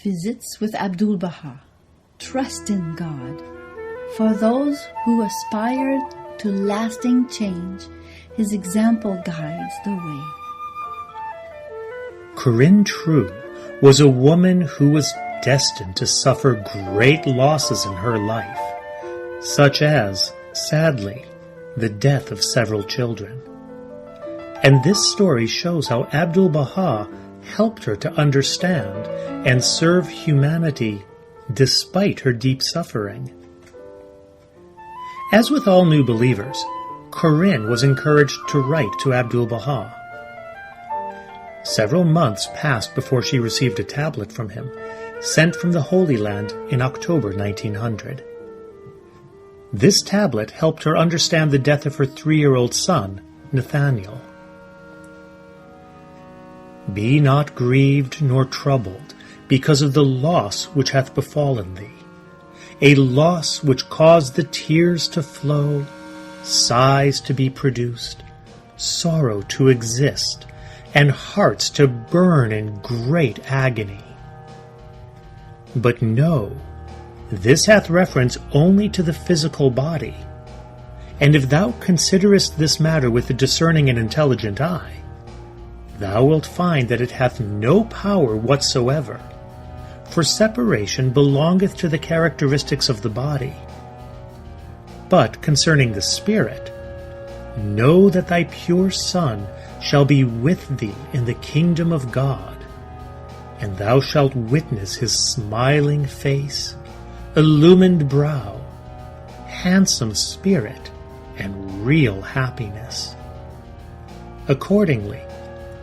Visits with Abdul-Baha. Trust in God. For those who aspire to lasting change, his example guides the way. Corinne True was a woman who was destined to suffer great losses in her life, such as, sadly, the death of several children. And this story shows how Abdul-Baha helped her to understand and serve humanity despite her deep suffering. As with all new believers, Corinne was encouraged to write to Abdul-Baha. Several months passed before she received a tablet from him, sent from the Holy Land in October 1900. This tablet helped her understand the death of her 3-year-old son, Nathaniel. Be not grieved nor troubled because of the loss which hath befallen thee, a loss which caused the tears to flow, sighs to be produced, sorrow to exist, and hearts to burn in great agony. But know, this hath reference only to the physical body, and if thou considerest this matter with a discerning and intelligent eye, thou wilt find that it hath no power whatsoever, for separation belongeth to the characteristics of the body. But concerning the spirit, know that thy pure Son shall be with thee in the kingdom of God, and thou shalt witness his smiling face, illumined brow, handsome spirit, and real happiness. Accordingly,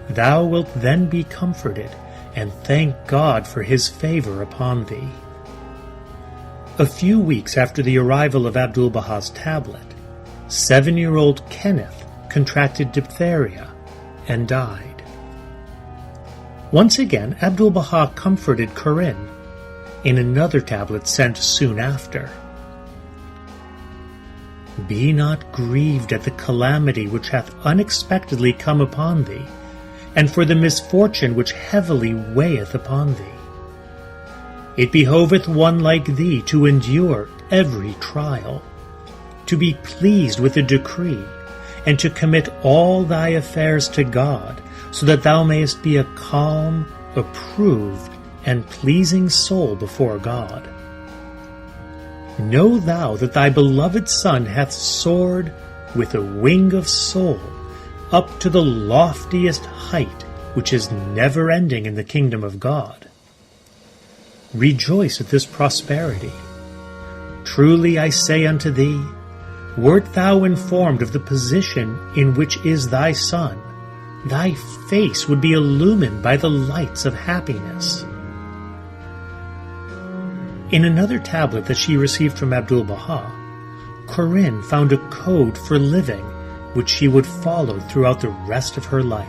thou wilt then be comforted, and thank God for his favor upon thee. A few weeks after the arrival of Abdul-Baha's tablet, 7-year-old Kenneth contracted diphtheria and died. Once again, Abdul-Baha comforted Corinne in another tablet sent soon after. Be not grieved at the calamity which hath unexpectedly come upon thee, and for the misfortune which heavily weigheth upon thee. It behoveth one like thee to endure every trial, to be pleased with the decree, and to commit all thy affairs to God, so that thou mayest be a calm, approved, and pleasing soul before God. Know thou that thy beloved Son hath soared with a wing of soul up to the loftiest height which is never ending in the kingdom of God. Rejoice at this prosperity. Truly I say unto thee, wert thou informed of the position in which is thy Son, thy face would be illumined by the lights of happiness. In another tablet that she received from Abdul-Baha, Corinne found a code for living which she would follow throughout the rest of her life.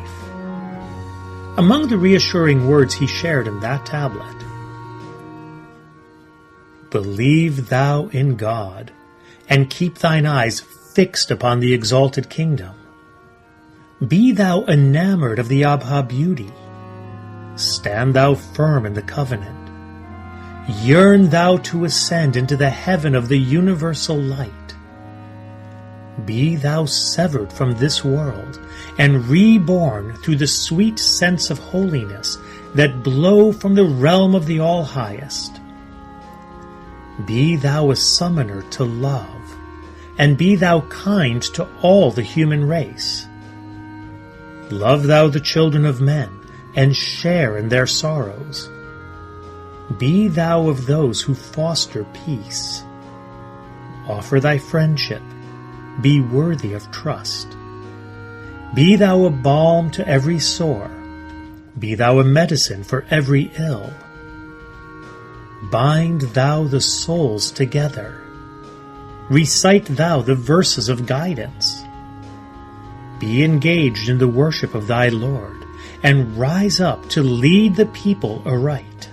Among the reassuring words he shared in that tablet: Believe thou in God, and keep thine eyes fixed upon the exalted kingdom. Be thou enamored of the Abha beauty. Stand thou firm in the covenant. Yearn thou to ascend into the heaven of the universal light. Be thou severed from this world, and reborn through the sweet scents of holiness that blow from the realm of the All-Highest. Be thou a summoner to love, and be thou kind to all the human race. Love thou the children of men, and share in their sorrows. Be thou of those who foster peace. Offer thy friendship. Be worthy of trust. Be thou a balm to every sore. Be thou a medicine for every ill. Bind thou the souls together. Recite thou the verses of guidance. Be engaged in the worship of thy Lord, and rise up to lead the people aright.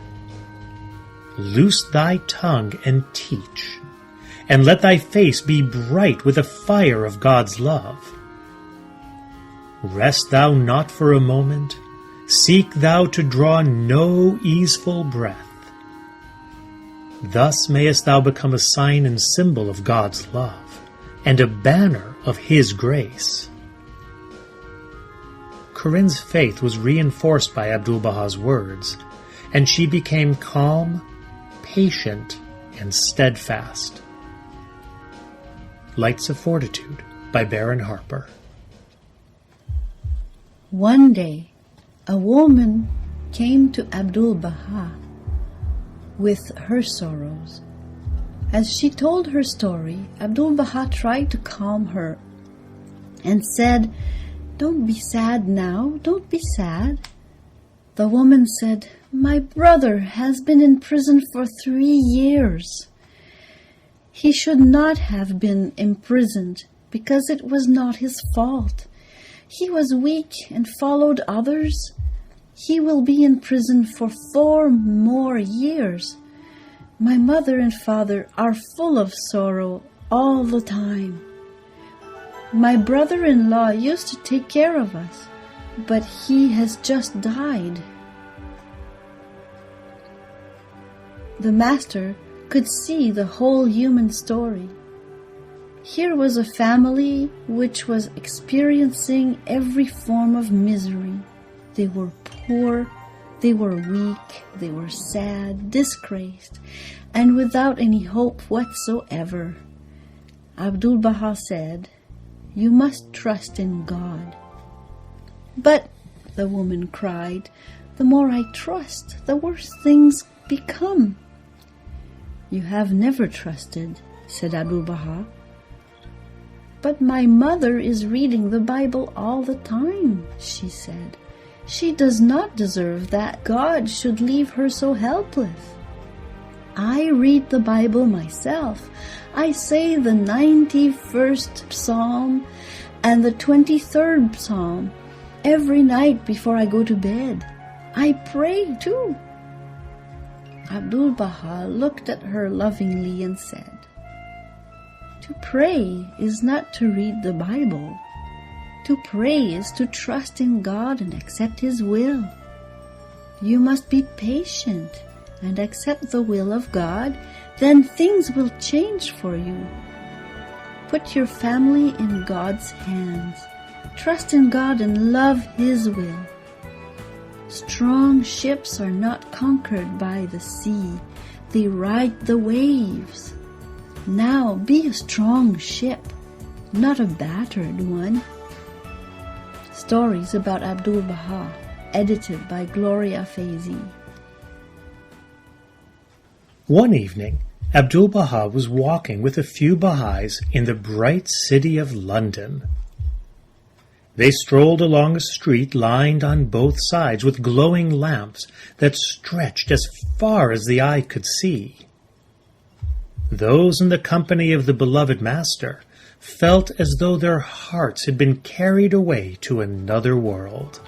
Loose thy tongue and teach, and let thy face be bright with the fire of God's love. Rest thou not for a moment, seek thou to draw no easeful breath. Thus mayest thou become a sign and symbol of God's love, and a banner of His grace. Corinne's faith was reinforced by Abdul-Baha's words, and she became calm, patient, and steadfast. Lights of Fortitude by Baron Harper. One day, a woman came to Abdul-Baha with her sorrows. As she told her story, Abdul-Baha tried to calm her and said, "Don't be sad now, don't be sad." The woman said, "My brother has been in prison for 3 years. He should not have been imprisoned because it was not his fault. He was weak and followed others. He will be in prison for 4 more years. My mother and father are full of sorrow all the time. My brother-in-law used to take care of us, but he has just died." The master could see the whole human story. Here was a family which was experiencing every form of misery. They were poor, they were weak, they were sad, disgraced, and without any hope whatsoever. Abdul-Baha said, "You must trust in God." "But," the woman cried, "the more I trust, the worse things become." "You have never trusted," said Abdul-Baha. "But my mother is reading the Bible all the time," she said. "She does not deserve that God should leave her so helpless. I read the Bible myself. I say the 91st Psalm and the 23rd Psalm every night before I go to bed. I pray too." Abdul-Baha looked at her lovingly and said, "To pray is not to read the Bible. To pray is to trust in God and accept His will. You must be patient and accept the will of God, then things will change for you. Put your family in God's hands. Trust in God and love His will. Strong ships are not conquered by the sea. They ride the waves. Now be a strong ship, not a battered one." Stories about Abdul-Baha, edited by Gloria Faizi. One evening, Abdul-Baha was walking with a few Baha'is in the bright city of London. They strolled along a street lined on both sides with glowing lamps that stretched as far as the eye could see. Those in the company of the beloved Master felt as though their hearts had been carried away to another world.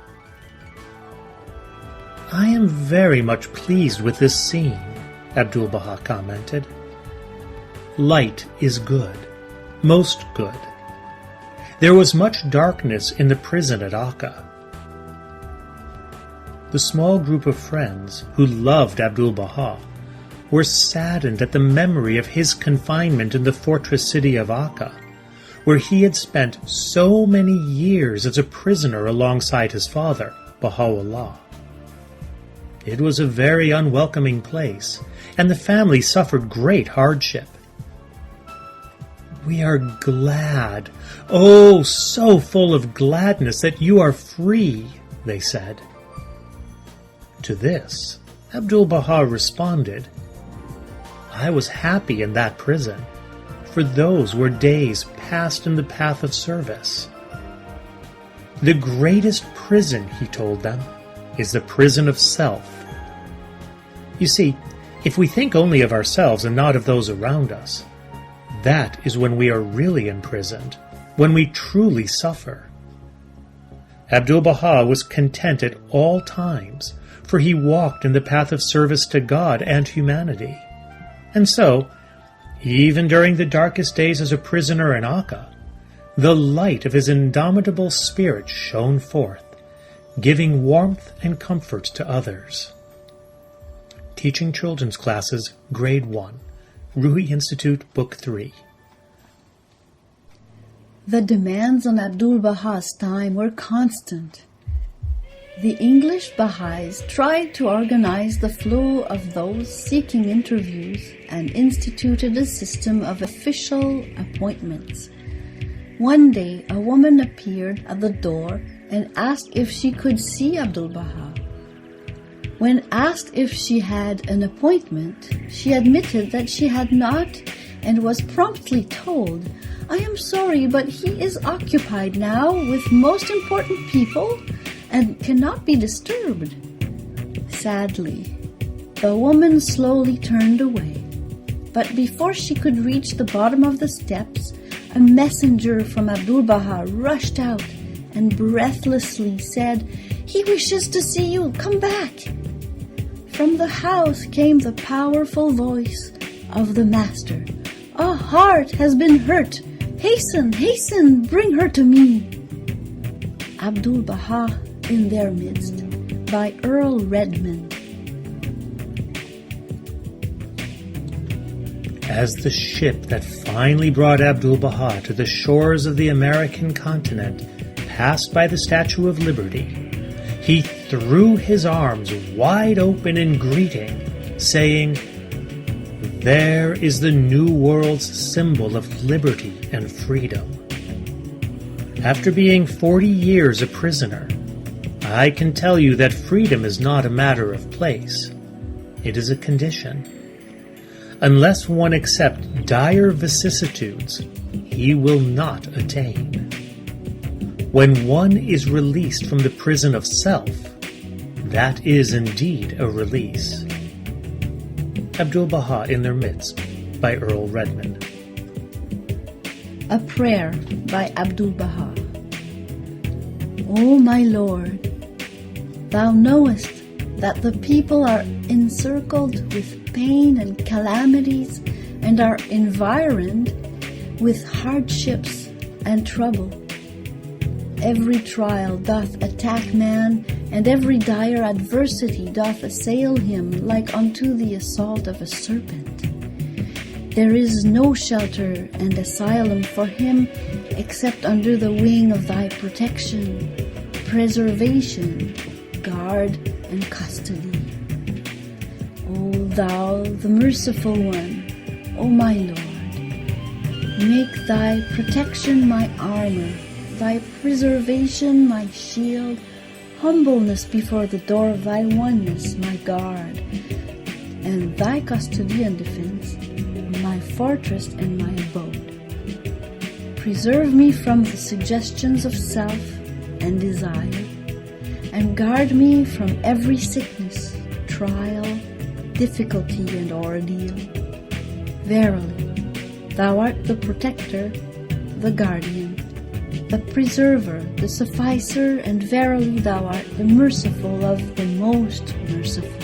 "I am very much pleased with this scene," Abdul-Baha commented. "Light is good, most good. There was much darkness in the prison at Akka." The small group of friends who loved Abdul-Baha were saddened at the memory of his confinement in the fortress city of Akka, where he had spent so many years as a prisoner alongside his father, Baha'u'llah. It was a very unwelcoming place, and the family suffered great hardship. "We are glad, oh, so full of gladness that you are free," they said. To this, Abdul-Baha responded, "I was happy in that prison, for those were days passed in the path of service. The greatest prison," he told them, "is the prison of self." You see, if we think only of ourselves and not of those around us, that is when we are really imprisoned, when we truly suffer. Abdul-Baha was content at all times, for he walked in the path of service to God and humanity. And so, even during the darkest days as a prisoner in Akka, the light of his indomitable spirit shone forth, giving warmth and comfort to others. Teaching Children's Classes, Grade 1, Ruhi Institute, Book 3. The demands on Abdul-Baha's time were constant. The English Baha'is tried to organize the flow of those seeking interviews and instituted a system of official appointments. One day, a woman appeared at the door and asked if she could see Abdul-Baha. When asked if she had an appointment, she admitted that she had not and was promptly told, "I am sorry, but he is occupied now with most important people and cannot be disturbed." Sadly, the woman slowly turned away, but before she could reach the bottom of the steps, a messenger from Abdul-Baha rushed out and breathlessly said, "He wishes to see you, come back." From the house came the powerful voice of the master, "A heart has been hurt. Hasten, hasten, bring her to me." Abdul-Baha in Their Midst by Earl Redmond. As the ship that finally brought Abdul-Baha to the shores of the American continent passed by the Statue of Liberty, he threw his arms wide open in greeting, saying, "There is the New World's symbol of liberty and freedom." After being 40 years a prisoner, I can tell you that freedom is not a matter of place. It is a condition. Unless one accepts dire vicissitudes, he will not attain. When one is released from the prison of self, that is indeed a release. Abdul-Baha in Their Midst by Earl Redmond. A Prayer by Abdul-Baha. O my Lord, Thou knowest that the people are encircled with pain and calamities and are environed with hardships and trouble. Every trial doth attack man, and every dire adversity doth assail him like unto the assault of a serpent. There is no shelter and asylum for him except under the wing of Thy protection, preservation, guard, and custody. O Thou, the merciful one, O my Lord, make Thy protection my armor, Thy preservation my shield, humbleness before the door of Thy oneness my guard, and Thy custody and defense my fortress and my abode. Preserve me from the suggestions of self and desire, and guard me from every sickness, trial, difficulty, and ordeal. Verily, Thou art the protector, the guardian, the preserver, the sufficer, and verily Thou art the merciful of the most merciful.